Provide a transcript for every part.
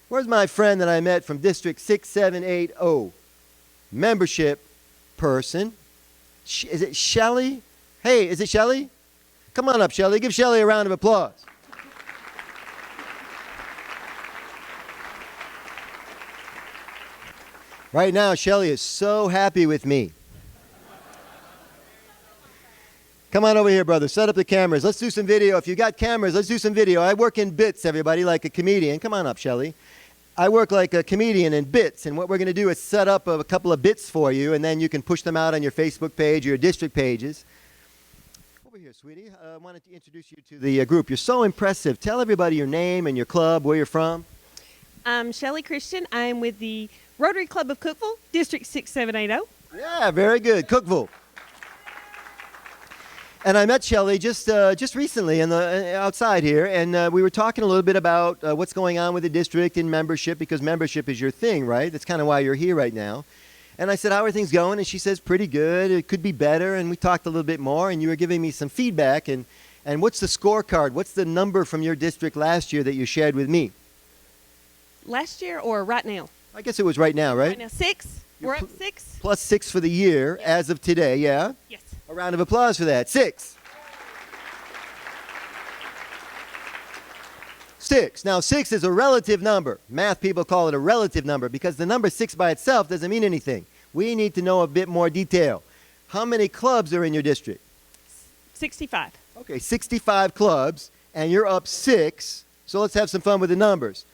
Where's my friend that I met from District 6780? Membership person. Is it Shelly? Hey, is it Shelly? Come on up, Shelly. Give Shelly a round of applause. Right now, Shelly is so happy with me. Come on over here, brother. Set up the cameras. Let's do some video. If you got cameras, let's do some video. I work in bits, everybody, like a comedian. Come on up, Shelly. I work like a comedian in bits, and what we're going to do is set up a couple of bits for you, and then you can push them out on your Facebook page or your district pages. Over here, sweetie. I wanted to introduce you to the group. You're so impressive. Tell everybody your name and your club, where you're from. I'm Shelly Christian. I'm with the Rotary Club of Cookville, District 6780. Yeah, very good. Cookville. And I met Shelly just recently outside here, and we were talking a little bit about what's going on with the district and membership, because membership is your thing, right? That's kind of why you're here right now. And I said, how are things going? And she says, pretty good. It could be better. And we talked a little bit more, and you were giving me some feedback. And what's the scorecard? What's the number from your district last year that you shared with me? Last year or right now? I guess it was right now, right? Right now, 6. We're up 6. Plus 6 for the year as of today, yeah? Yes. A round of applause for that. 6. 6. Now, 6 is a relative number. Math people call it a relative number because the number 6 by itself doesn't mean anything. We need to know a bit more detail. How many clubs are in your district? 65. Okay, 65 clubs, and you're up 6. So let's have some fun with the numbers.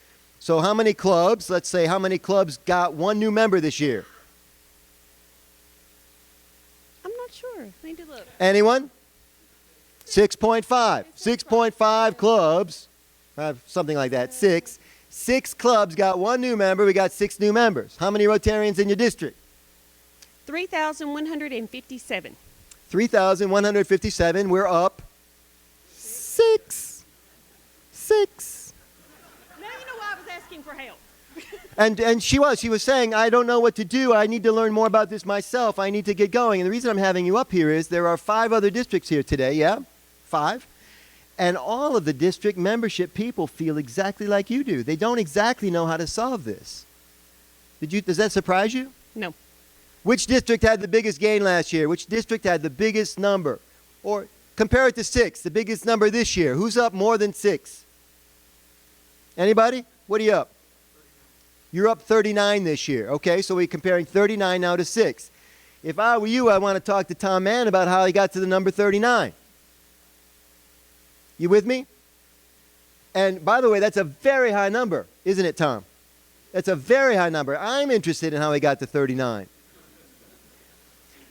So how many clubs, let's say, how many clubs got one new member this year? I'm not sure. I need to look. Anyone? 6.5. 6.5 clubs. Something like that. 6. 6 clubs got one new member. We got 6 new members. How many Rotarians in your district? 3,157. 3,157. We're up 6. 6. Now you know why I was asking for help. And she was saying, I don't know what to do. I need to learn more about this myself. I need to get going. And the reason I'm having you up here is there are 5 other districts here today. Yeah? 5. And all of the district membership people feel exactly like you do. They don't exactly know how to solve this. Does that surprise you? No. Which district had the biggest gain last year? Which district had the biggest number? Or compare it to 6, the biggest number this year. Who's up more than 6? Anybody? What are you up? You're up 39 this year. Okay, so we're comparing 39 now to 6. If I were you, I want to talk to Tom Mann about how he got to the number 39. You with me? And by the way, that's a very high number, isn't it, Tom? That's a very high number. I'm interested in how he got to 39.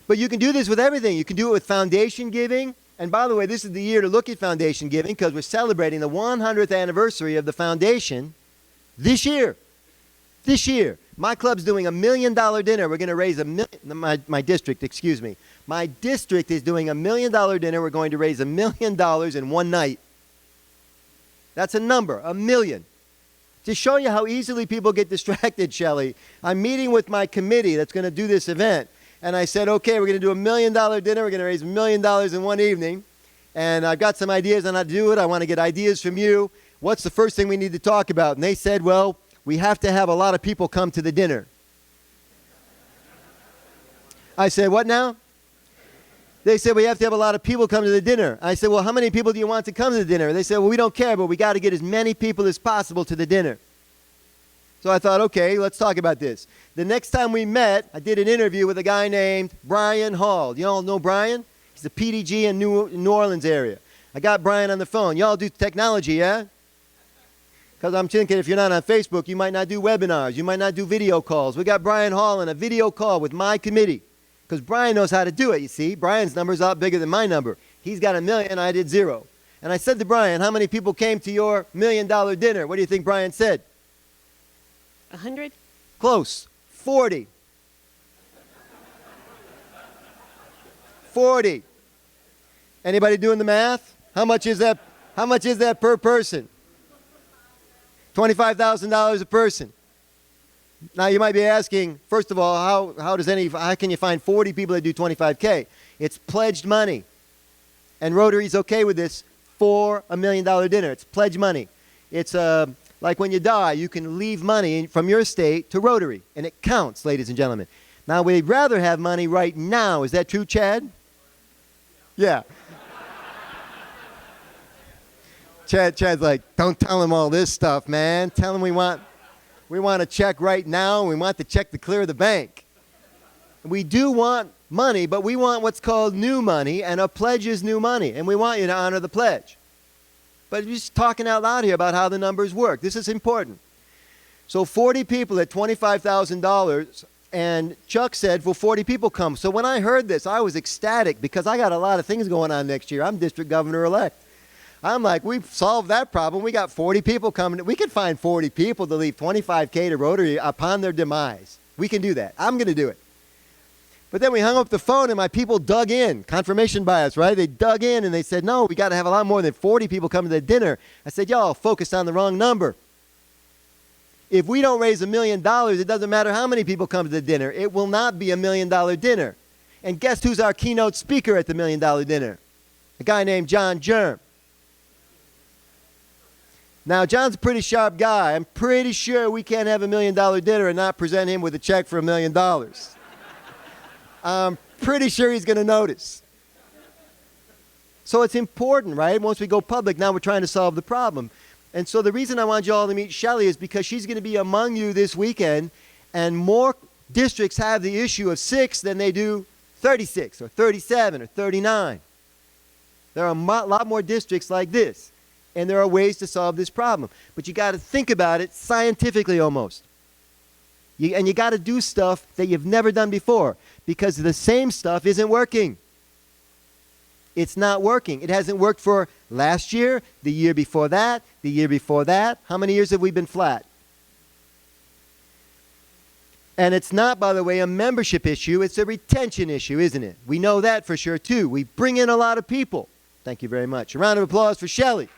But you can do this with everything. You can do it with foundation giving. And by the way, this is the year to look at foundation giving because we're celebrating the 100th anniversary of the foundation this year. This year. My club's doing $1 million dinner. We're going to raise my district, excuse me. My district is doing $1 million dinner. We're going to raise $1 million in one night. That's a number, 1 million. To show you how easily people get distracted, Shelly, I'm meeting with my committee that's going to do this event. And I said, okay, we're going to do $1 million dinner. We're going to raise $1 million in one evening. And I've got some ideas on how to do it. I want to get ideas from you. What's the first thing we need to talk about? And they said, well, we have to have a lot of people come to the dinner. I said, what now? They said, we have to have a lot of people come to the dinner. I said, well, how many people do you want to come to the dinner? They said, well, we don't care, but we got to get as many people as possible to the dinner. So I thought, okay, let's talk about this. The next time we met, I did an interview with a guy named Brian Hall. You all know Brian? He's a PDG in New Orleans area. I got Brian on the phone. Y'all do technology, yeah? Because I'm thinking if you're not on Facebook, you might not do webinars. You might not do video calls. We got Brian Hall on a video call with my committee. Because Brian knows how to do it, you see. Brian's number's a lot bigger than my number. He's got $1 million, I did 0. And I said to Brian, how many people came to your $1 million dinner? What do you think Brian said? 100? Close. 40. 40. Anybody doing the math? How much is that? How much is that per person? $25,000 a person. Now you might be asking, first of all, how can you find 40 people that do 25K? It's pledged money. And Rotary's okay with this for $1 million dinner. It's pledged money. It's Like when you die, you can leave money from your estate to Rotary, and it counts, ladies and gentlemen. Now, we'd rather have money right now. Is that true, Chad? Yeah. Chad's like, don't tell him all this stuff, man. Tell him we want a check right now, and we want the check to clear the bank. We do want money, but we want what's called new money, and a pledge is new money, and we want you to honor the pledge. But you're just talking out loud here about how the numbers work. This is important. So 40 people at $25,000, and Chuck said, will 40 people come? So when I heard this, I was ecstatic because I got a lot of things going on next year. I'm district governor-elect. I'm like, we've solved that problem. We got 40 people coming. We can find 40 people to leave $25K to Rotary upon their demise. We can do that. I'm going to do it. But then we hung up the phone and my people dug in. Confirmation bias, right? They dug in and they said, no, we got to have a lot more than 40 people coming to the dinner. I said, y'all focused on the wrong number. If we don't raise $1 million, it doesn't matter how many people come to the dinner. It will not be $1 million dinner. And guess who's our keynote speaker at the $1 million dinner? A guy named John Germ. Now, John's a pretty sharp guy. I'm pretty sure we can't have $1 million dinner and not present him with a check for $1 million. I'm pretty sure he's going to notice. So it's important, right? Once we go public, now we're trying to solve the problem. And so the reason I want you all to meet Shelly is because she's going to be among you this weekend, and more districts have the issue of 6 than they do 36 or 37 or 39. There are a lot more districts like this, and there are ways to solve this problem. But you got to think about it scientifically almost. And you got to do stuff that you've never done before because the same stuff isn't working. It's not working. It hasn't worked for last year, the year before that, the year before that. How many years have we been flat? And it's not, by the way, a membership issue. It's a retention issue, isn't it? We know that for sure, too. We bring in a lot of people. Thank you very much. A round of applause for Shelly.